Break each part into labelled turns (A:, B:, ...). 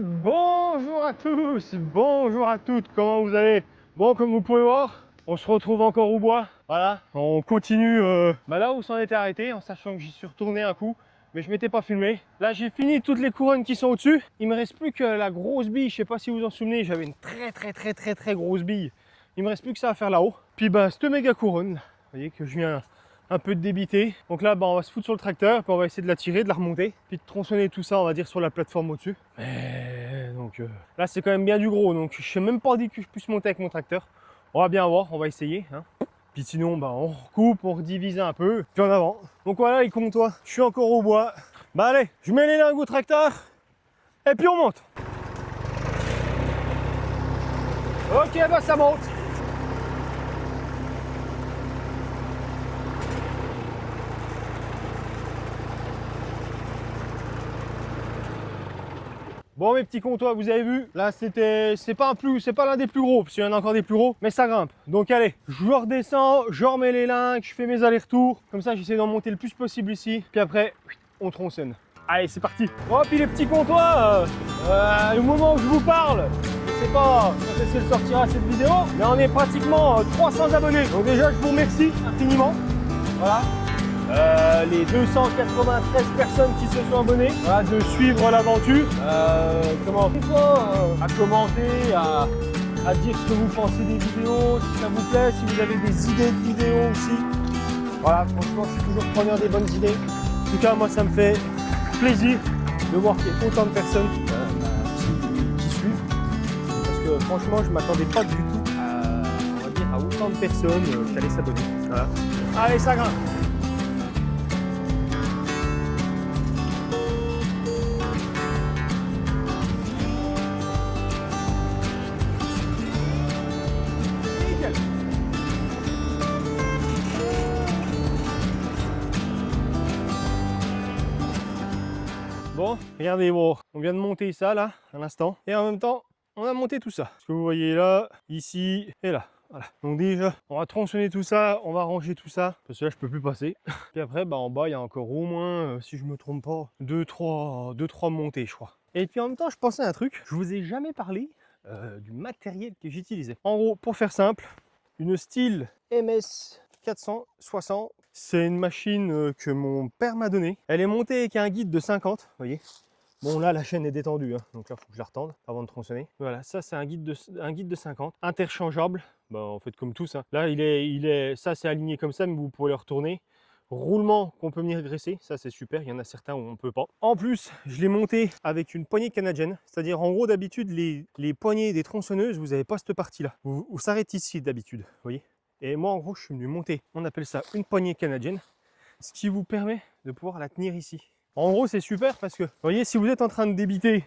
A: bonjour à tous, bonjour à toutes, comment vous allez? Bon, comme vous pouvez voir, on se retrouve encore au bois. Voilà, on continue là où on s'en était arrêté, en sachant que j'y suis retourné un coup, mais je m'étais pas filmé. Là, j'ai fini toutes les couronnes qui sont au-dessus. Il me reste plus que la grosse bille, je sais pas si vous vous en souvenez, j'avais une très grosse bille. Il me reste plus que ça à faire là-haut. Puis cette méga couronne, vous voyez que je viens un peu de débiter. Donc là, on va se foutre sur le tracteur, puis on va essayer de la tirer, de la remonter, puis de tronçonner tout ça, on va dire, sur la plateforme au-dessus. Donc là, c'est quand même bien du gros, donc je sais même pas dit que je puisse monter avec mon tracteur. On va bien voir, on va essayer. Hein. Puis sinon, on recoupe, on redivise un peu, puis en avant. Donc voilà, les comptoirs, je suis encore au bois. Allez, je mets les lingots au tracteur, et puis on monte. Ok, ça monte. Bon mes petits comptoirs, vous avez vu, là c'est pas l'un des plus gros, parce qu'il y en a encore des plus gros, mais ça grimpe. Donc allez, je redescends, je remets les lingues, je fais mes allers-retours, comme ça j'essaie d'en monter le plus possible ici, puis après on tronçonne. Allez, c'est parti. Bon, puis les petits comptoirs, au moment où je vous parle, je sais pas quand est-ce qu'elle sortira cette vidéo, mais on est pratiquement 300 abonnés. Donc déjà je vous remercie infiniment. Voilà. Les 293 personnes qui se sont abonnées, voilà, de suivre l'aventure, à commenter, à dire ce que vous pensez des vidéos, si ça vous plaît, si vous avez des idées de vidéos aussi. Voilà, franchement, je suis toujours preneur des bonnes idées. En tout cas, moi, ça me fait plaisir de voir qu'il y a autant de personnes qui suivent. Parce que franchement, je ne m'attendais pas du tout à autant de personnes qui allaient s'abonner. Voilà. Allez, ça grimpe. Bon, regardez, on vient de monter ça là, à l'instant, et en même temps, on a monté tout ça. Ce que vous voyez là, ici et là. Voilà. Donc déjà, on va tronçonner tout ça, on va ranger tout ça, parce que là, je peux plus passer. Puis après, en bas, il y a encore au moins, si je me trompe pas, 2-3 montées, je crois. Et puis en même temps, je pensais à un truc, je vous ai jamais parlé du matériel que j'utilisais. En gros, pour faire simple, une Stihl MS 460. C'est une machine que mon père m'a donnée. Elle est montée avec un guide de 50, vous voyez. Bon là la chaîne est détendue, hein, donc là il faut que je la retende avant de tronçonner. Voilà, ça c'est un guide de 50, interchangeable, en fait comme tous. Hein. Là ça c'est aligné comme ça, mais vous pouvez le retourner. Roulement qu'on peut venir graisser, ça c'est super, il y en a certains où on ne peut pas. En plus, je l'ai monté avec une poignée canadienne, c'est-à-dire en gros d'habitude les poignées des tronçonneuses, vous n'avez pas cette partie-là. Vous s'arrêtez ici d'habitude, vous voyez. Et moi en gros je suis venu monter, on appelle ça une poignée canadienne, ce qui vous permet de pouvoir la tenir ici. En gros c'est super parce que, vous voyez, si vous êtes en train de débiter,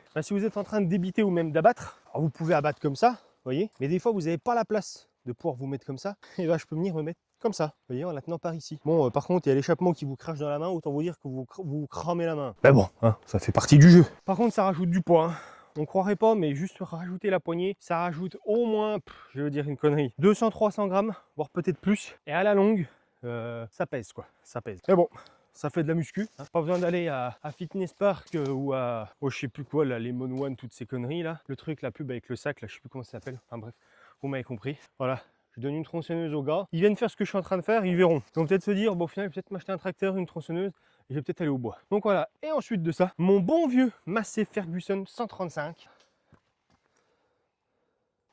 A: ou même d'abattre, vous pouvez abattre comme ça, vous voyez, mais des fois vous n'avez pas la place de pouvoir vous mettre comme ça, et je peux venir me mettre comme ça, vous voyez, en la tenant par ici. Bon, par contre, il y a l'échappement qui vous crache dans la main, autant vous dire que vous cramez la main. Mais bon, hein, ça fait partie du jeu. Par contre, ça rajoute du poids. Hein. On croirait pas, mais juste rajouter la poignée, ça rajoute au moins, je veux dire une connerie, 200-300 grammes, voire peut-être plus. Et à la longue, ça pèse quoi, ça pèse. Mais bon, ça fait de la muscu. Hein. Pas besoin d'aller à Fitness Park ou à, je sais plus quoi, là, les Mon One, toutes ces conneries là. Le truc, la pub avec le sac, là, je sais plus comment ça s'appelle. Enfin bref, vous m'avez compris. Voilà. Je donne une tronçonneuse aux gars, ils viennent faire ce que je suis en train de faire, ils verront. Ils vont peut-être se dire, bon au final, je vais peut-être m'acheter un tracteur, une tronçonneuse, et je vais peut-être aller au bois. Donc voilà, et ensuite de ça, mon bon vieux Massey Ferguson 135,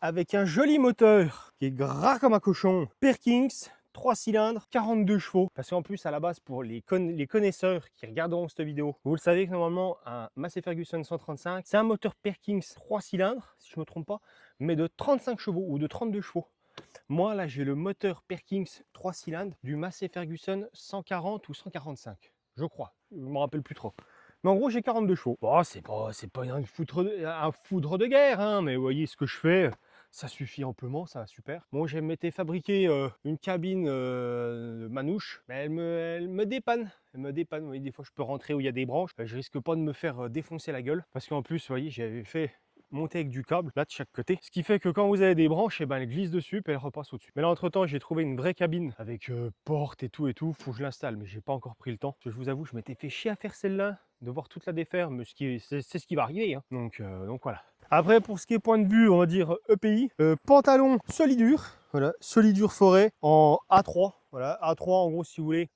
A: avec un joli moteur qui est gras comme un cochon, Perkins, 3 cylindres, 42 chevaux. Parce qu'en plus, à la base, pour les connaisseurs qui regarderont cette vidéo, vous le savez que normalement, un Massey Ferguson 135, c'est un moteur Perkins 3 cylindres, si je ne me trompe pas, mais de 35 chevaux ou de 32 chevaux. Moi, là, j'ai le moteur Perkins 3 cylindres du Massey Ferguson 140 ou 145, je crois. Je ne me rappelle plus trop. Mais en gros, j'ai 42 chevaux. Bon, c'est pas un foudre de guerre, hein, mais vous voyez ce que je fais. Ça suffit amplement, ça va super. Bon, j'ai m'étais fabriqué une cabine manouche, mais elle me dépanne. Elle me dépanne. Vous voyez, des fois, je peux rentrer où il y a des branches. Je risque pas de me faire défoncer la gueule. Parce qu'en plus, vous voyez, j'avais fait monter avec du câble là de chaque côté, ce qui fait que quand vous avez des branches, elle glisse dessus et elle repasse au-dessus. Mais là entre temps, j'ai trouvé une vraie cabine avec porte et tout, faut que je l'installe, mais j'ai pas encore pris le temps. Parce que je vous avoue, je m'étais fait chier à faire celle-là devoir toute la défaire, mais c'est ce qui va arriver. Hein. Donc voilà. Après, pour ce qui est point de vue, on va dire EPI, pantalon Solidure, voilà, Solidure Forêt en A3. Voilà, A3 en gros, si vous voulez,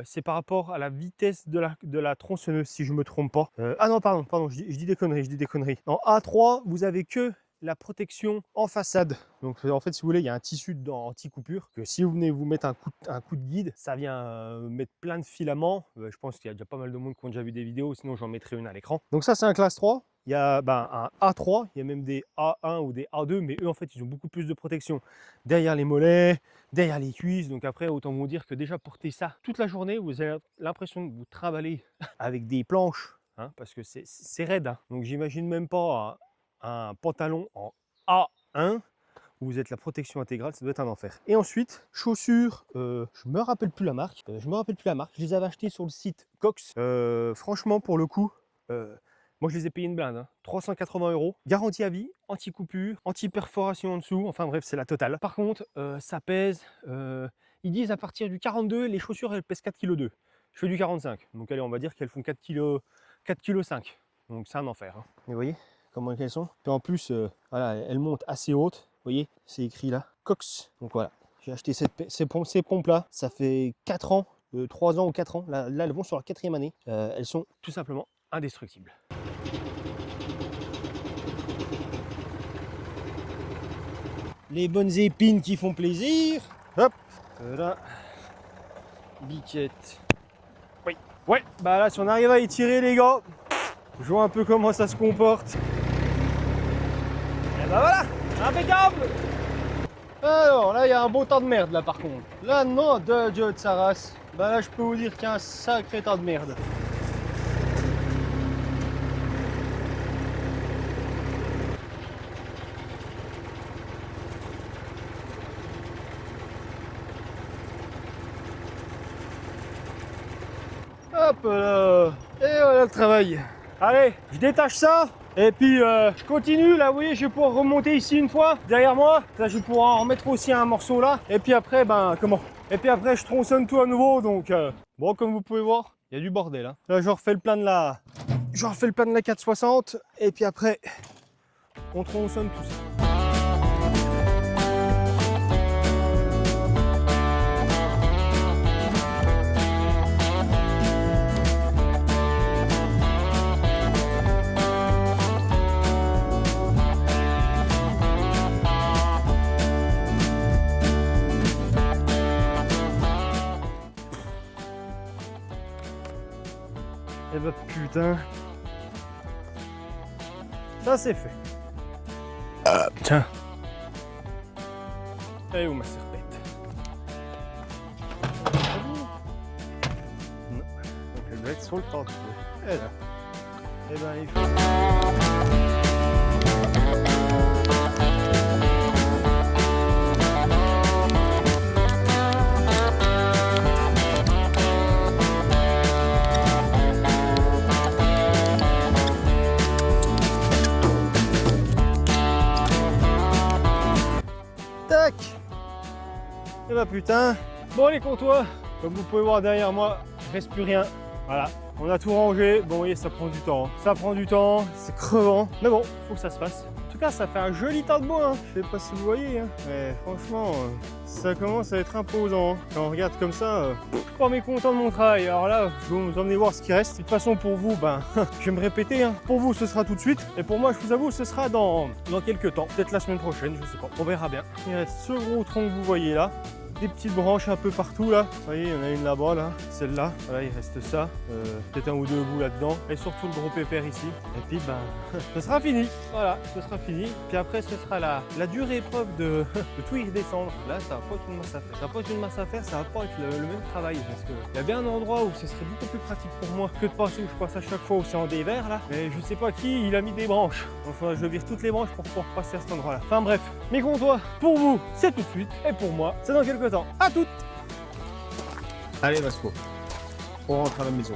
A: c'est par rapport à la vitesse de la tronçonneuse, si je me trompe pas. Ah non, pardon, je dis des conneries. En A3, vous avez que la protection en façade. Donc en fait, si vous voulez, il y a un tissu dedans anti-coupure que si vous venez vous mettre un coup de guide, ça vient mettre plein de filaments. Je pense qu'il y a déjà pas mal de monde qui ont déjà vu des vidéos, sinon j'en mettrai une à l'écran. Donc ça, c'est un classe 3. Il y a un A3, il y a même des A1 ou des A2, mais eux en fait ils ont beaucoup plus de protection derrière les mollets, derrière les cuisses. Donc après, autant vous dire que déjà porter ça toute la journée, vous avez l'impression de vous travailler avec des planches, hein, parce que c'est raide. Hein. Donc j'imagine même pas un pantalon en A1 où vous êtes la protection intégrale, ça doit être un enfer. Et ensuite, chaussures, je me rappelle plus la marque. Je les avais achetées sur le site Cox. Franchement, pour le coup. Moi, je les ai payés une blinde, hein. 380 €, garantie à vie, anti-coupure, anti-perforation en dessous, enfin bref, c'est la totale. Par contre, ça pèse, ils disent à partir du 42, les chaussures, elles pèsent 4,2 kg. Je fais du 45, donc allez, on va dire qu'elles font 4,5 kg. Donc c'est un enfer. Hein. Et vous voyez comment elles sont. Puis en plus, voilà, elles montent assez hautes. Vous voyez, c'est écrit là, Cox. Donc voilà, j'ai acheté ces pompes-là, ça fait 4 ans, 3 ans ou 4 ans. Là, elles vont sur la 4e année. Elles sont tout simplement indestructibles. Les bonnes épines qui font plaisir. Hop, voilà. Biquette. Oui. Ouais, bah là, si on arrive à étirer, les gars, je vois un peu comment ça se comporte. Et bah voilà, impeccable. Alors là, il y a un beau tas de merde là par contre. Là, non, de Dieu de sa race. Bah là, je peux vous dire qu'il y a un sacré tas de merde. Hop là. Et voilà le travail. Allez, je détache ça. Et puis je continue là, vous voyez, je vais pouvoir remonter ici une fois derrière moi. Là, je vais pouvoir en remettre aussi un morceau là. Et puis après, et puis après, je tronçonne tout à nouveau. Donc bon, comme vous pouvez voir, il y a du bordel. Hein. Là, je refais le plein de la 460. Et puis après, on tronçonne tout ça. Et bah putain, ça c'est fait. Tiens. Et où ma serpette? Non. Donc elle doit être sur le temps. Et là. Et ben il faut. Tac. Et bah putain. Bon les courtois, comme vous pouvez voir derrière moi, il reste plus rien. Voilà, on a tout rangé. Bon, vous voyez, ça prend du temps. Hein. Ça prend du temps, c'est crevant. Mais bon, faut que ça se fasse. En tout cas, ça fait un joli tas de bois. Hein. Je sais pas si vous voyez. Hein. Mais franchement, ça commence à être imposant. Hein. Quand on regarde comme ça, je suis pas mécontent de mon travail. Alors là, je vais vous emmener voir ce qui reste. De toute façon, pour vous, je vais me répéter. Hein. Pour vous, ce sera tout de suite. Et pour moi, je vous avoue, ce sera dans quelques temps. Peut-être la semaine prochaine, je sais pas. On verra bien. Il reste ce gros tronc que vous voyez là. Des petites branches un peu partout là. Vous voyez, il y en a une là-bas, là, celle-là. Voilà, il reste ça. Peut-être un ou deux bouts là-dedans. Et surtout le gros pépère ici. Et puis, ce sera fini. Voilà, ce sera fini. Puis après, ce sera la dure épreuve de tout y redescendre. Là, ça va pas être une masse à faire. Ça va pas être une masse à faire, ça va pas être le même travail. Parce qu'il y a bien un endroit où ce serait beaucoup plus pratique pour moi que de passer où je passe à chaque fois où c'est en dévers là. Mais je sais pas qui, il a mis des branches. Enfin, je vire toutes les branches pour pouvoir passer à cet endroit-là. Enfin bref, mes comptoirs, pour vous, c'est tout de suite. Et pour moi, c'est dans quelques temps. À toutes. Allez Vasco, on rentre à la maison.